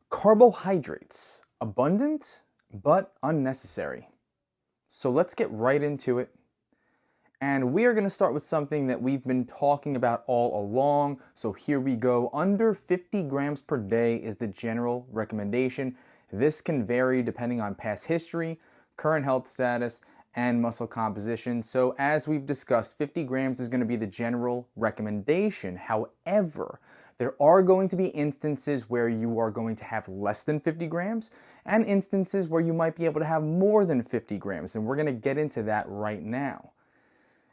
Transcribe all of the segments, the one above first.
Carbohydrates, abundant but unnecessary. So let's get right into it. And we are going to start with something that we've been talking about all along. So here we go. Under 50 grams per day is the general recommendation. This can vary depending on past history, current health status, and muscle composition. So as we've discussed, 50 grams is going to be the general recommendation. However, there are going to be instances where you are going to have less than 50 grams and instances where you might be able to have more than 50 grams. And we're going to get into that right now.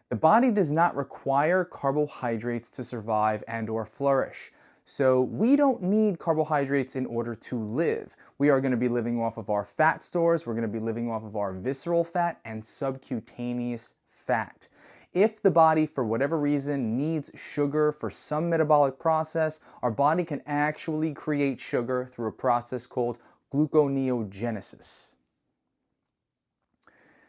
The body does not require carbohydrates to survive and or flourish. So we don't need carbohydrates in order to live. We are going to be living off of our fat stores. We're going to be living off of our visceral fat and subcutaneous fat. If the body, for whatever reason, needs sugar for some metabolic process, our body can actually create sugar through a process called gluconeogenesis.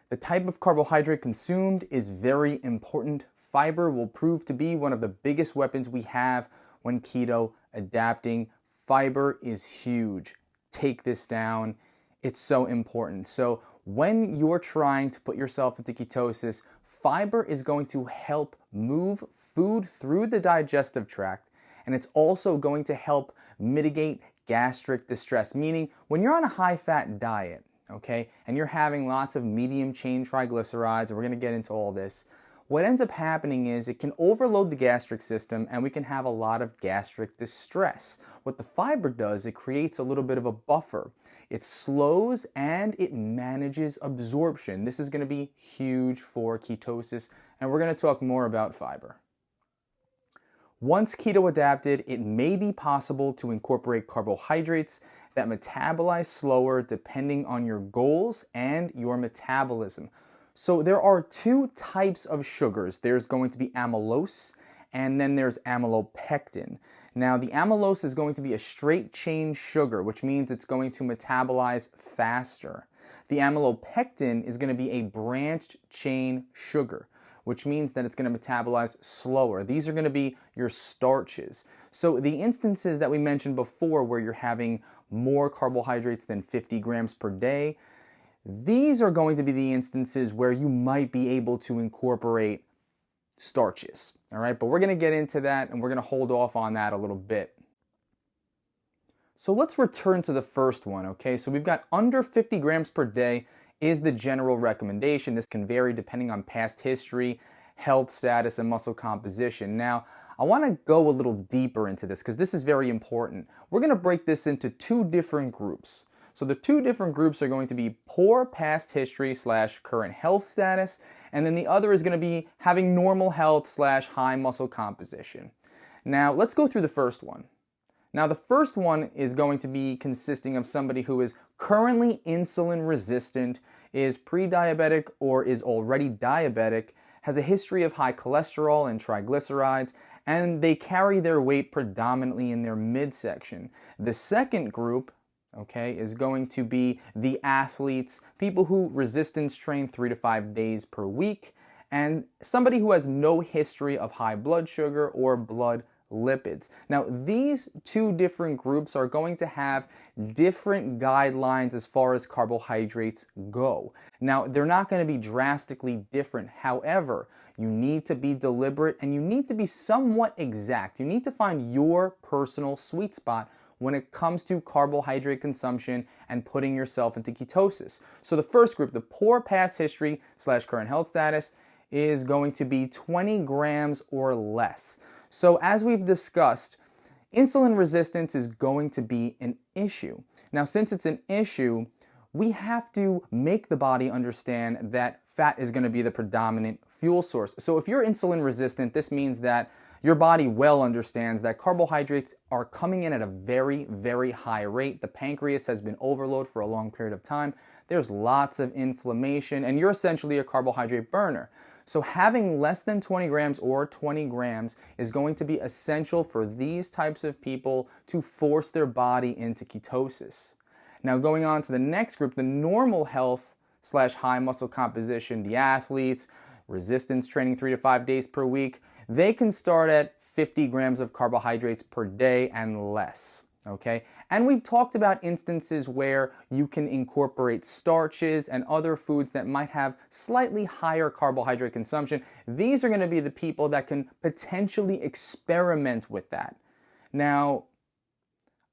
The type of carbohydrate consumed is very important. Fiber will prove to be one of the biggest weapons we have when keto adapting. Fiber is huge. Take this down. It's so important. So when you're trying to put yourself into ketosis, fiber is going to help move food through the digestive tract, and it's also going to help mitigate gastric distress, meaning when you're on a high-fat diet, okay, and you're having lots of medium-chain triglycerides, and we're going to get into all this, what ends up happening is it can overload the gastric system and we can have a lot of gastric distress. What the fiber does, it creates a little bit of a buffer. It slows and it manages absorption. This is going to be huge for ketosis, and we're going to talk more about fiber. Once keto adapted, it may be possible to incorporate carbohydrates that metabolize slower depending on your goals and your metabolism. So there are two types of sugars. There's going to be amylose, and then there's amylopectin. Now, the amylose is going to be a straight chain sugar, which means it's going to metabolize faster. The amylopectin is going to be a branched chain sugar, which means that it's going to metabolize slower. These are going to be your starches. So the instances that we mentioned before where you're having more carbohydrates than 50 grams per day, these are going to be the instances where you might be able to incorporate starches, all right? But we're going to get into that, and we're going to hold off on that a little bit. So let's return to the first one, okay? So we've got under 50 grams per day is the general recommendation. This can vary depending on past history, health status, and muscle composition. Now, I want to go a little deeper into this because this is very important. We're going to break this into two different groups. So the two different groups are going to be poor past history / current health status, and then the other is going to be having normal health / high muscle composition. Now, let's go through the first one. Now, the first one is going to be consisting of somebody who is currently insulin resistant, is pre-diabetic or is already diabetic, has a history of high cholesterol and triglycerides, and they carry their weight predominantly in their midsection. The second group, okay, is going to be the athletes, people who resistance train 3 to 5 days per week, and somebody who has no history of high blood sugar or blood lipids. Now, these two different groups are going to have different guidelines as far as carbohydrates go. Now, they're not going to be drastically different. However, you need to be deliberate and you need to be somewhat exact. You need to find your personal sweet spot when it comes to carbohydrate consumption and putting yourself into ketosis. So the first group, the poor past history / current health status, is going to be 20 grams or less. So as we've discussed, insulin resistance is going to be an issue. Now, since it's an issue, we have to make the body understand that fat is going to be the predominant fuel source. So if you're insulin resistant, this means that your body well understands that carbohydrates are coming in at a very, very high rate. The pancreas has been overloaded for a long period of time. There's lots of inflammation, and you're essentially a carbohydrate burner. So having less than 20 grams or 20 grams is going to be essential for these types of people to force their body into ketosis. Now, going on to the next group, the normal health / high muscle composition, the athletes, resistance training 3 to 5 days per week, they can start at 50 grams of carbohydrates per day and less. okay? And we've talked about instances where you can incorporate starches and other foods that might have slightly higher carbohydrate consumption. These are going to be the people that can potentially experiment with that. Now,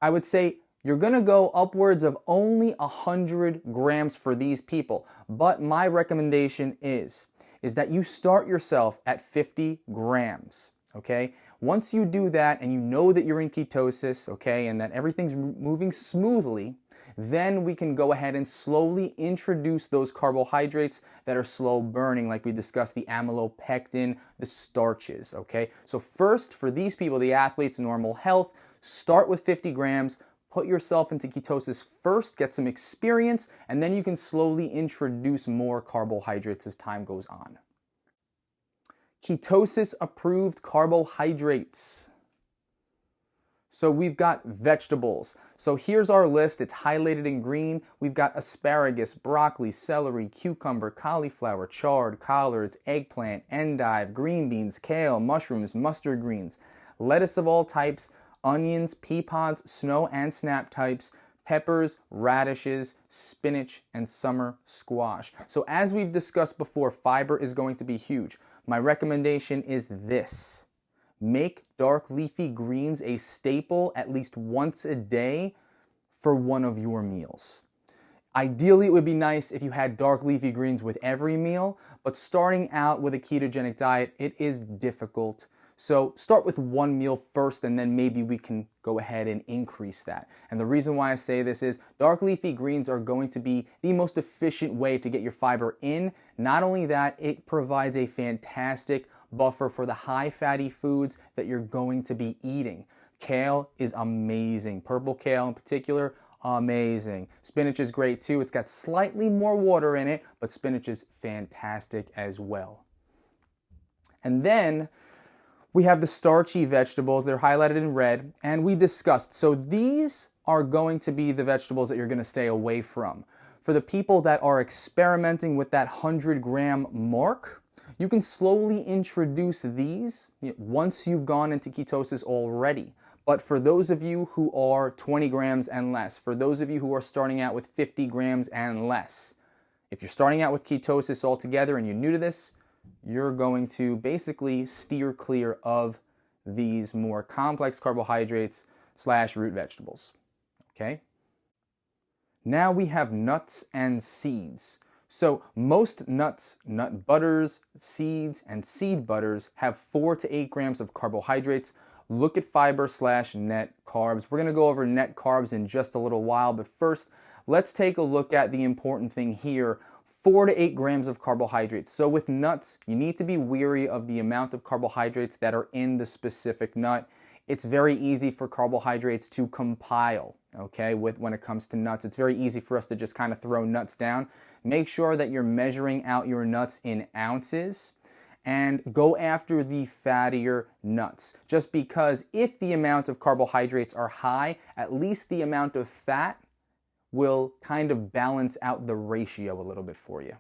I would say you're going to go upwards of only 100 grams for these people, but my recommendation is that you start yourself at 50 grams, okay? Once you do that and you know that you're in ketosis, okay, and that everything's moving smoothly, then we can go ahead and slowly introduce those carbohydrates that are slow burning, like we discussed, the amylopectin, the starches, okay? So first, for these people, the athletes, normal health, start with 50 grams, put yourself into ketosis first, get some experience, and then you can slowly introduce more carbohydrates as time goes on. Ketosis approved carbohydrates. So we've got vegetables. So here's our list. It's highlighted in green. We've got asparagus, broccoli, celery, cucumber, cauliflower, chard, collards, eggplant, endive, green beans, kale, mushrooms, mustard greens, lettuce of all types, onions, pea pods, snow and snap types, peppers, radishes, spinach, and summer squash. So as we've discussed before, fiber is going to be huge. My recommendation is this. Make dark leafy greens a staple at least once a day for one of your meals. Ideally, it would be nice if you had dark leafy greens with every meal, but starting out with a ketogenic diet, it is difficult. So start with one meal first, and then maybe we can go ahead and increase that. And the reason why I say this is dark leafy greens are going to be the most efficient way to get your fiber in. Not only that, it provides a fantastic buffer for the high fatty foods that you're going to be eating. Kale is amazing. Purple kale in particular, amazing. Spinach is great too. It's got slightly more water in it, but spinach is fantastic as well. And then we have the starchy vegetables. They're highlighted in red, and we discussed. So these are going to be the vegetables that you're going to stay away from. For the people that are experimenting with that 100-gram mark, you can slowly introduce these once you've gone into ketosis already. But for those of you who are 20 grams and less, for those of you who are starting out with 50 grams and less, if you're starting out with ketosis altogether and you're new to this, you're going to basically steer clear of these more complex carbohydrates / root vegetables, okay? Now we have nuts and seeds. So most nuts, nut butters, seeds, and seed butters have 4 to 8 grams of carbohydrates. Look at fiber / net carbs. We're going to go over net carbs in just a little while, but first, let's take a look at the important thing here. 4 to 8 grams of carbohydrates. So with nuts, you need to be wary of the amount of carbohydrates that are in the specific nut. It's very easy for carbohydrates to compile, okay, when it comes to nuts. It's very easy for us to just kind of throw nuts down. Make sure that you're measuring out your nuts in ounces and go after the fattier nuts. Just because if the amount of carbohydrates are high, at least the amount of fat will kind of balance out the ratio a little bit for you.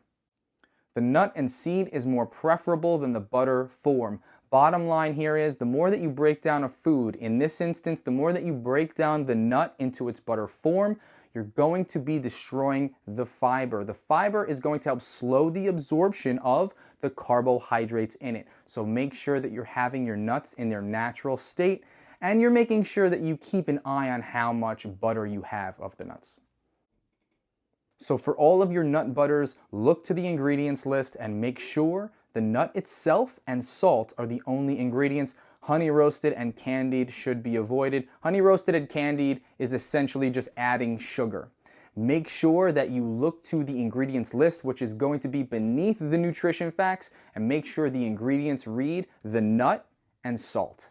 The nut and seed is more preferable than the butter form. Bottom line here is the more that you break down a food, in this instance, the more that you break down the nut into its butter form, you're going to be destroying the fiber. The fiber is going to help slow the absorption of the carbohydrates in it. So make sure that you're having your nuts in their natural state, and you're making sure that you keep an eye on how much butter you have of the nuts. So for all of your nut butters, look to the ingredients list and make sure the nut itself and salt are the only ingredients. Honey roasted and candied should be avoided. Honey roasted and candied is essentially just adding sugar. Make sure that you look to the ingredients list, which is going to be beneath the nutrition facts, and make sure the ingredients read the nut and salt.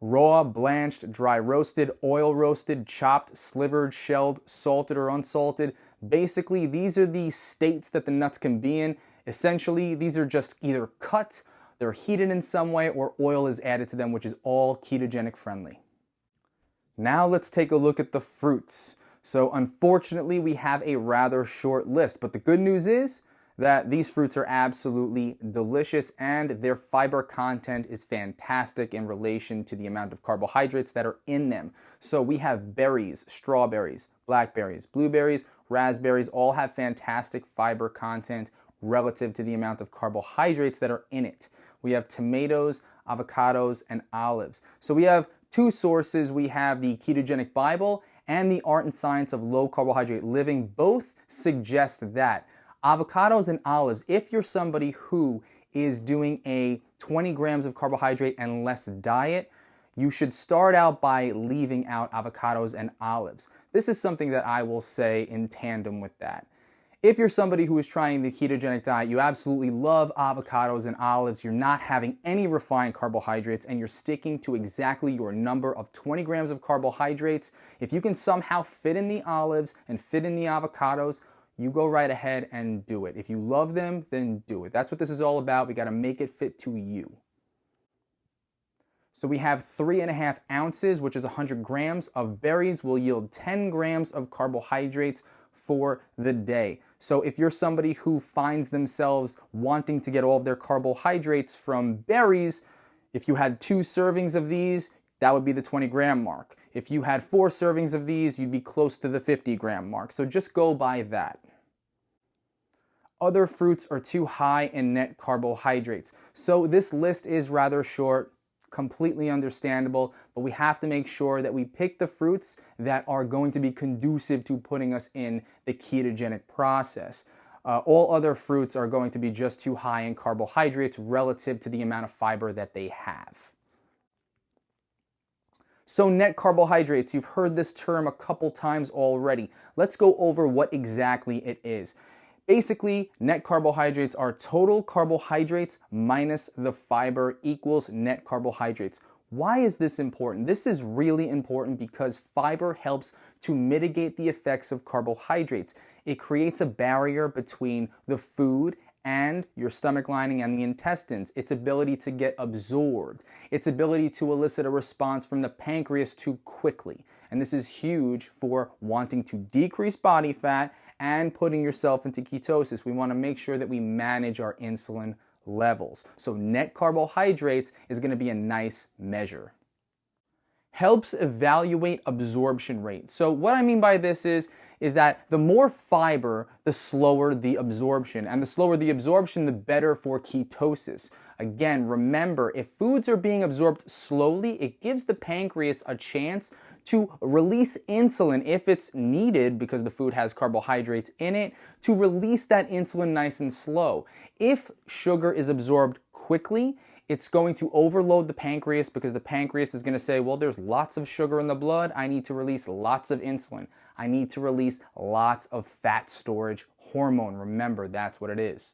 Raw, blanched, dry roasted, oil roasted, chopped, slivered, shelled, salted or unsalted. Basically, these are the states that the nuts can be in. Essentially, these are just either cut, they're heated in some way, or oil is added to them, which is all ketogenic friendly. Now let's take a look at the fruits. So unfortunately, we have a rather short list, but the good news is that these fruits are absolutely delicious and their fiber content is fantastic in relation to the amount of carbohydrates that are in them. So we have berries, strawberries, blackberries, blueberries, raspberries, all have fantastic fiber content relative to the amount of carbohydrates that are in it. We have tomatoes, avocados, and olives. So we have two sources. We have the Ketogenic Bible and the Art and Science of Low Carbohydrate Living. Both suggest that avocados and olives, if you're somebody who is doing a 20 grams of carbohydrate and less diet, you should start out by leaving out avocados and olives. This is something that I will say in tandem with that. If you're somebody who is trying the ketogenic diet, you absolutely love avocados and olives, you're not having any refined carbohydrates, and you're sticking to exactly your number of 20 grams of carbohydrates, if you can somehow fit in the olives and fit in the avocados, you go right ahead and do it. If you love them, then do it. That's what this is all about. We got to make it fit to you. So we have 3.5 ounces, which is 100 grams of berries, will yield 10 grams of carbohydrates for the day. So if you're somebody who finds themselves wanting to get all of their carbohydrates from berries, if you had 2 servings of these, that would be the 20 gram mark. If you had 4 servings of these, you'd be close to the 50 gram mark. So just go by that. Other fruits are too high in net carbohydrates. So this list is rather short, completely understandable, but we have to make sure that we pick the fruits that are going to be conducive to putting us in the ketogenic process. All other fruits are going to be just too high in carbohydrates relative to the amount of fiber that they have. So net carbohydrates, you've heard this term a couple times already. Let's go over what exactly it is. Basically, net carbohydrates are total carbohydrates minus the fiber equals net carbohydrates. Why is this important? This is really important because fiber helps to mitigate the effects of carbohydrates. It creates a barrier between the food and your stomach lining and the intestines, its ability to get absorbed, its ability to elicit a response from the pancreas too quickly. And this is huge for wanting to decrease body fat and putting yourself into ketosis. We want to make sure that we manage our insulin levels. So net carbohydrates is going to be a nice measure. Helps evaluate absorption rate. So what I mean by this is that the more fiber, the slower the absorption. And the slower the absorption, the better for ketosis. Again, remember, if foods are being absorbed slowly, it gives the pancreas a chance to release insulin if it's needed, because the food has carbohydrates in it, to release that insulin nice and slow. If sugar is absorbed quickly, it's going to overload the pancreas because the pancreas is going to say, well, there's lots of sugar in the blood. I need to release lots of insulin. I need to release lots of fat storage hormone. Remember, that's what it is.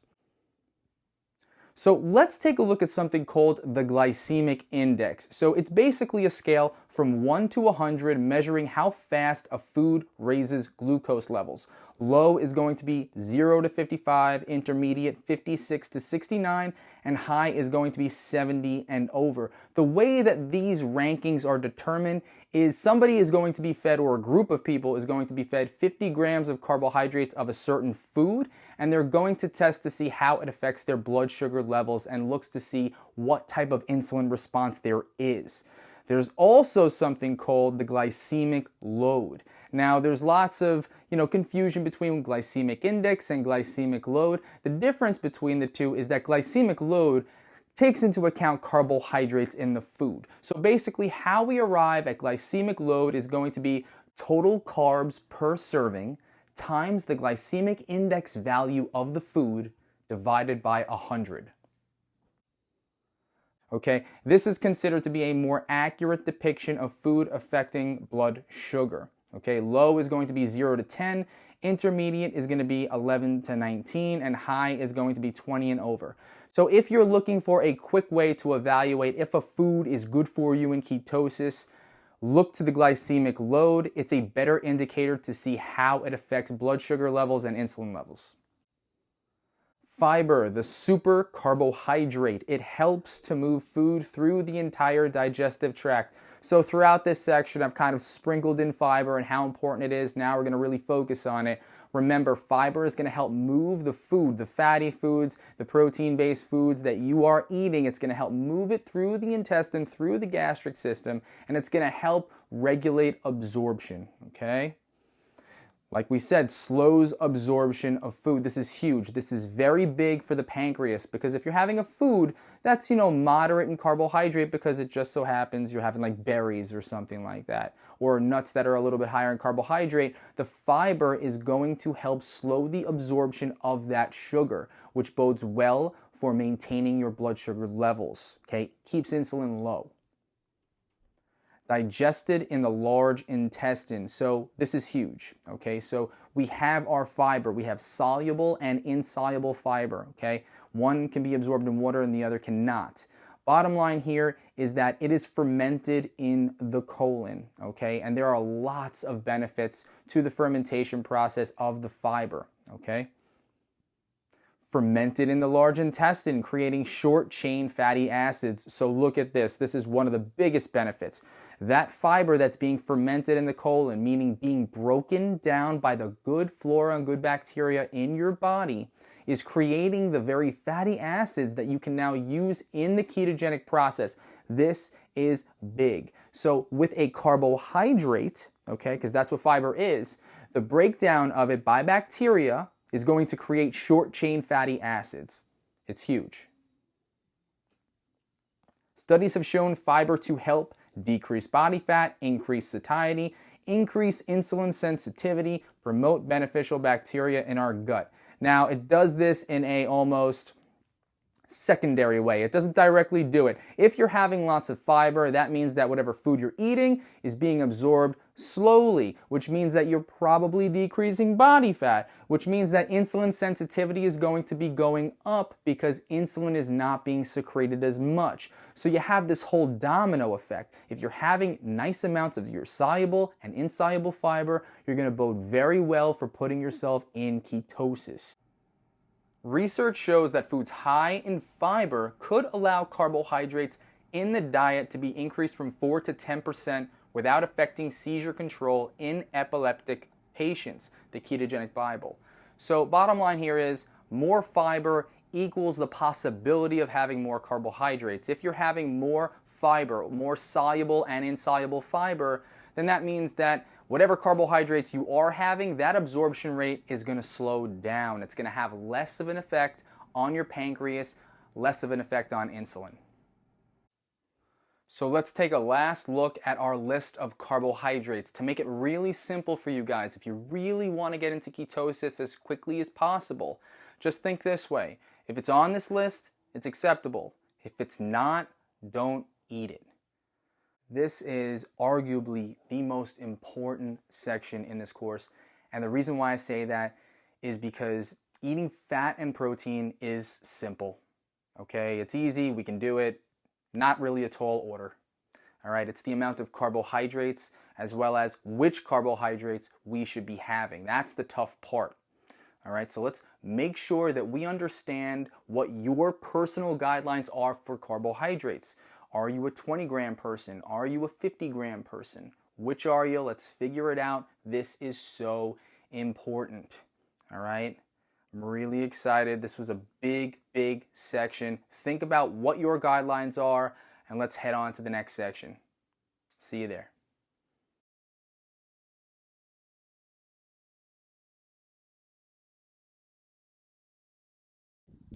So let's take a look at something called the glycemic index. So it's basically a scale from 1 to 100 measuring how fast a food raises glucose levels. Low is going to be 0 to 55, intermediate 56 to 69, and high is going to be 70 and over. The way that these rankings are determined is somebody is going to be fed, or a group of people is going to be fed 50 grams of carbohydrates of a certain food, and they're going to test to see how it affects their blood sugar levels and looks to see what type of insulin response there is. There's also something called the glycemic load. Now, there's lots of confusion between glycemic index and glycemic load. The difference between the two is that glycemic load takes into account carbohydrates in the food. So basically, how we arrive at glycemic load is going to be total carbs per serving times the glycemic index value of the food divided by 100. Okay, this is considered to be a more accurate depiction of food affecting blood sugar. Okay, low is going to be 0 to 10, intermediate is going to be 11 to 19, and high is going to be 20 and over. So if you're looking for a quick way to evaluate if a food is good for you in ketosis, look to the glycemic load. It's a better indicator to see how it affects blood sugar levels and insulin levels. Fiber, the super carbohydrate. It helps to move food through the entire digestive tract. So throughout this section, I've kind of sprinkled in fiber and how important it is. Now we're going to really focus on it. Remember, fiber is going to help move the food, the fatty foods, the protein-based foods that you are eating. It's going to help move it through the intestine, through the gastric system, and it's going to help regulate absorption, okay? Like we said, slows absorption of food. This is huge. This is very big for the pancreas, because if you're having a food that's, moderate in carbohydrate because it just so happens you're having like berries or something like that, or nuts that are a little bit higher in carbohydrate, the fiber is going to help slow the absorption of that sugar, which bodes well for maintaining your blood sugar levels, okay? Keeps insulin low. Digested in the large intestine. So this is huge, okay? So we have our fiber. We have soluble and insoluble fiber, okay? One can be absorbed in water and the other cannot. Bottom line here is that it is fermented in the colon, okay? And there are lots of benefits to the fermentation process of the fiber, okay? Fermented in the large intestine, creating short-chain fatty acids. So look at this. This is one of the biggest benefits. That fiber that's being fermented in the colon, meaning being broken down by the good flora and good bacteria in your body, is creating the very fatty acids that you can now use in the ketogenic process. This is big. So with a carbohydrate, okay, because that's what fiber is, the breakdown of it by bacteria is going to create short-chain fatty acids. It's huge. Studies have shown fiber to help decrease body fat, increase satiety, increase insulin sensitivity, promote beneficial bacteria in our gut. Now, it does this in a almost secondary way. It doesn't directly do it. If you're having lots of fiber, that means that whatever food you're eating is being absorbed slowly, which means that you're probably decreasing body fat, which means that insulin sensitivity is going to be going up because insulin is not being secreted as much. So you have this whole domino effect. If you're having nice amounts of your soluble and insoluble fiber, you're going to bode very well for putting yourself in ketosis. Research shows that foods high in fiber could allow carbohydrates in the diet to be increased from 4 to 10% without affecting seizure control in epileptic patients, the ketogenic Bible. So bottom line here is more fiber equals the possibility of having more carbohydrates. If you're having more fiber, more soluble and insoluble fiber, then that means that whatever carbohydrates you are having, that absorption rate is going to slow down. It's going to have less of an effect on your pancreas, less of an effect on insulin. So let's take a last look at our list of carbohydrates to make it really simple for you guys. If you really want to get into ketosis as quickly as possible, just think this way. If it's on this list, it's acceptable. If it's not, don't eat it. This is arguably the most important section in this course, and the reason why I say that is because eating fat and protein is simple, okay? It's easy, we can do it, not really a tall order, all right? It's the amount of carbohydrates as well as which carbohydrates we should be having. That's the tough part, all right? So let's make sure that we understand what your personal guidelines are for carbohydrates. Are you a 20-gram person? Are you a 50-gram person? Which are you? Let's figure it out. This is so important, all right? I'm really excited. This was a big, big section. Think about what your guidelines are, and let's head on to the next section. See you there.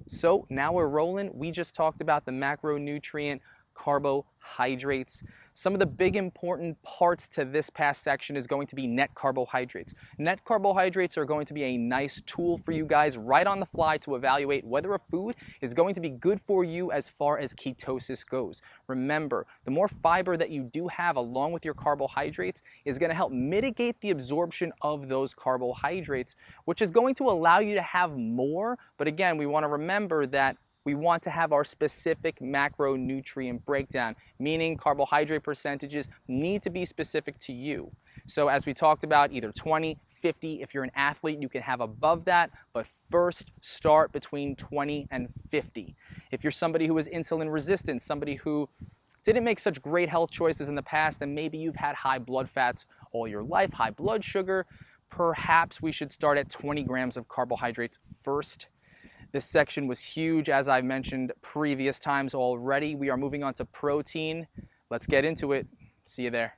So now we're rolling. We just talked about the macronutrient carbohydrates. Some of the big important parts to this past section is going to be net carbohydrates. Net carbohydrates are going to be a nice tool for you guys right on the fly to evaluate whether a food is going to be good for you as far as ketosis goes. Remember, the more fiber that you do have along with your carbohydrates is going to help mitigate the absorption of those carbohydrates, which is going to allow you to have more. But again, we want to remember that we want to have our specific macronutrient breakdown, meaning carbohydrate percentages need to be specific to you. So as we talked about, either 20, 50, if you're an athlete, you can have above that, but first start between 20 and 50. If you're somebody who is insulin resistant, somebody who didn't make such great health choices in the past, and maybe you've had high blood fats all your life, high blood sugar, perhaps we should start at 20 grams of carbohydrates first. This section was huge, as I mentioned previous times already. We are moving on to protein. Let's get into it. See you there.